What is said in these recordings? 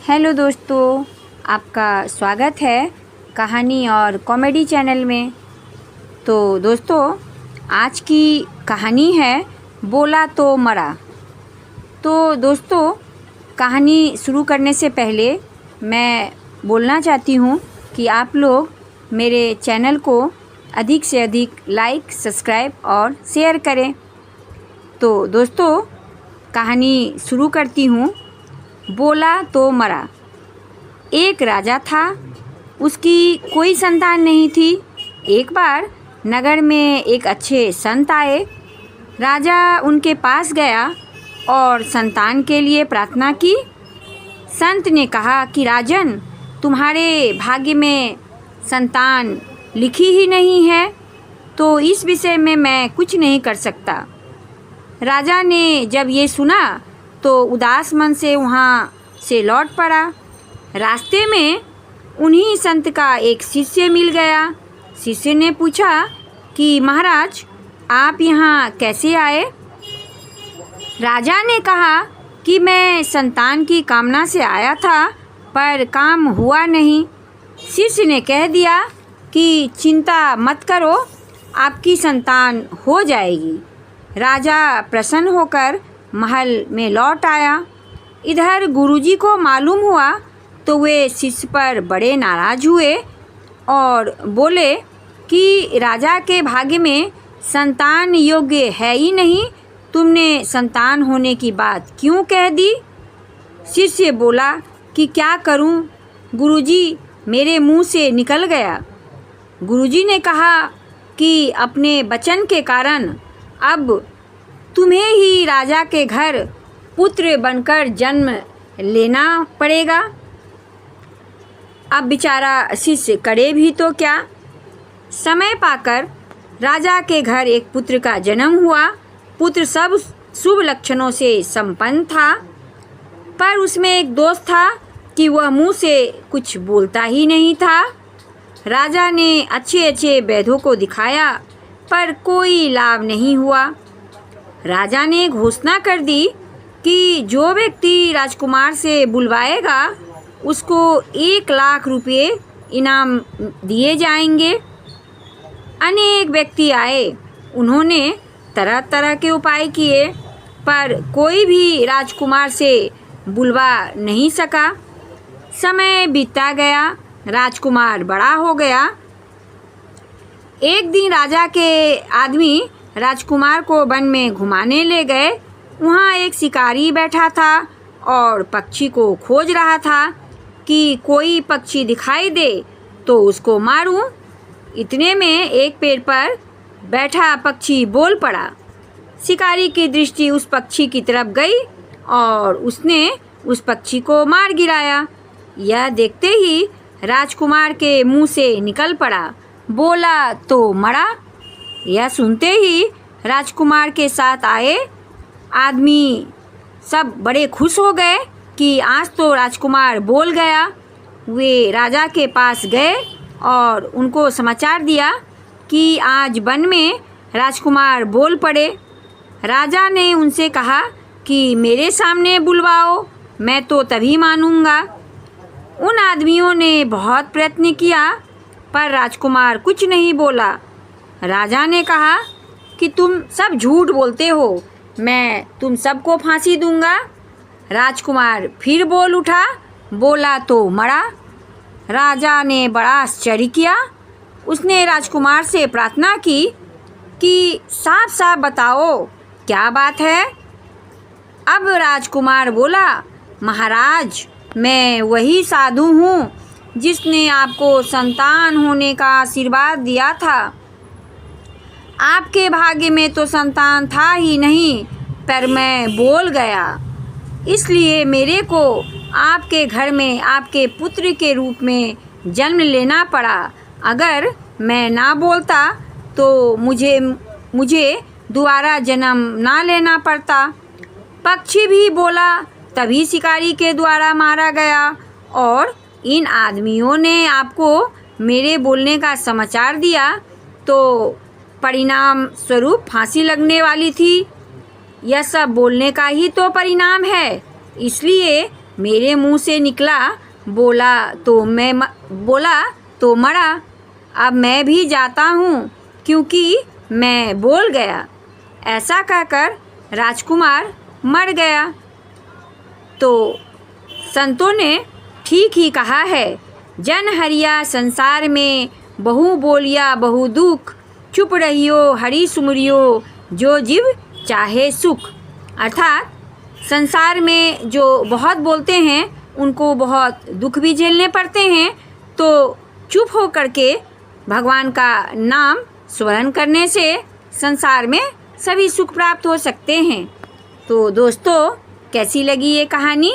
Hello दोस्तों, आपका स्वागत है कहानी और कॉमेडी चैनल में। तो दोस्तों, आज की कहानी है बोला तो मरा। तो दोस्तों, कहानी शुरू करने से पहले मैं बोलना चाहती हूँ कि आप लोग मेरे चैनल को अधिक से अधिक लाइक, सब्सक्राइब और शेयर करें। तो दोस्तों, कहानी शुरू करती हूँ। बोला तो मरा। एक राजा था, उसकी कोई संतान नहीं थी। एक बार नगर में एक अच्छे संत आए। राजा उनके पास गया और संतान के लिए प्रार्थना की। संत ने कहा कि राजन, तुम्हारे भाग्य में संतान लिखी ही नहीं है, तो इस विषय में मैं कुछ नहीं कर सकता। राजा ने जब ये सुना तो उदास मन से वहाँ से लौट पड़ा। रास्ते में उन्हीं संत का एक शिष्य मिल गया। शिष्य ने पूछा कि महाराज, आप यहाँ कैसे आए? राजा ने कहा कि मैं संतान की कामना से आया था, पर काम हुआ नहीं। शिष्य ने कह दिया कि चिंता मत करो, आपकी संतान हो जाएगी। राजा प्रसन्न होकर महल में लौट आया। इधर गुरुजी को मालूम हुआ तो वे शिष्य पर बड़े नाराज हुए और बोले कि राजा के भाग्य में संतान योग्य है ही नहीं, तुमने संतान होने की बात क्यों कह दी? शिष्य बोला कि क्या करूं गुरुजी, मेरे मुंह से निकल गया। गुरुजी ने कहा कि अपने वचन के कारण अब तुम्हें ही राजा के घर पुत्र बनकर जन्म लेना पड़ेगा। अब बेचारा शिष्य करे भी तो क्या। समय पाकर राजा के घर एक पुत्र का जन्म हुआ। पुत्र सब शुभ लक्षणों से संपन्न था, पर उसमें एक दोष था कि वह मुंह से कुछ बोलता ही नहीं था। राजा ने अच्छे अच्छे वैद्यों को दिखाया, पर कोई लाभ नहीं हुआ। राजा ने घोषणा कर दी कि जो व्यक्ति राजकुमार से बुलवाएगा उसको 1,00,000 रुपये इनाम दिए जाएंगे। अनेक व्यक्ति आए, उन्होंने तरह तरह के उपाय किए, पर कोई भी राजकुमार से बुलवा नहीं सका। समय बीतता गया, राजकुमार बड़ा हो गया। एक दिन राजा के आदमी राजकुमार को वन में घुमाने ले गए। वहाँ एक शिकारी बैठा था और पक्षी को खोज रहा था कि कोई पक्षी दिखाई दे तो उसको मारूं। इतने में एक पेड़ पर बैठा पक्षी बोल पड़ा। शिकारी की दृष्टि उस पक्षी की तरफ गई और उसने उस पक्षी को मार गिराया। यह देखते ही राजकुमार के मुंह से निकल पड़ा, बोला तो मरा। यह सुनते ही राजकुमार के साथ आए आदमी सब बड़े खुश हो गए कि आज तो राजकुमार बोल गया। वे राजा के पास गए और उनको समाचार दिया कि आज वन में राजकुमार बोल पड़े। राजा ने उनसे कहा कि मेरे सामने बुलवाओ, मैं तो तभी मानूंगा। उन आदमियों ने बहुत प्रयत्न किया, पर राजकुमार कुछ नहीं बोला। राजा ने कहा कि तुम सब झूठ बोलते हो, मैं तुम सबको फांसी दूंगा। राजकुमार फिर बोल उठा, बोला तो मरा। राजा ने बड़ा आश्चर्य किया। उसने राजकुमार से प्रार्थना की कि साफ साफ बताओ क्या बात है। अब राजकुमार बोला, महाराज, मैं वही साधु हूँ जिसने आपको संतान होने का आशीर्वाद दिया था। आपके भाग्य में तो संतान था ही नहीं, पर मैं बोल गया, इसलिए मेरे को आपके घर में आपके पुत्र के रूप में जन्म लेना पड़ा। अगर मैं ना बोलता तो मुझे दोबारा जन्म ना लेना पड़ता। पक्षी भी बोला, तभी शिकारी के द्वारा मारा गया और इन आदमियों ने आपको मेरे बोलने का समाचार दिया तो परिणाम स्वरूप फांसी लगने वाली थी। यह सब बोलने का ही तो परिणाम है, इसलिए मेरे मुंह से निकला बोला तो मरा। अब मैं भी जाता हूँ क्योंकि मैं बोल गया। ऐसा कहकर राजकुमार मर गया। तो संतों ने ठीक ही कहा है, जन हरिया संसार में बहु बोलिया बहु दुख, चुप रहियो हरि सुमरियो जो जीव चाहे सुख। अर्थात संसार में जो बहुत बोलते हैं उनको बहुत दुख भी झेलने पड़ते हैं, तो चुप हो करके भगवान का नाम स्मरण करने से संसार में सभी सुख प्राप्त हो सकते हैं। तो दोस्तों, कैसी लगी ये कहानी?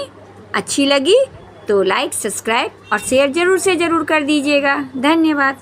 अच्छी लगी तो लाइक, सब्सक्राइब और शेयर ज़रूर से ज़रूर कर दीजिएगा। धन्यवाद।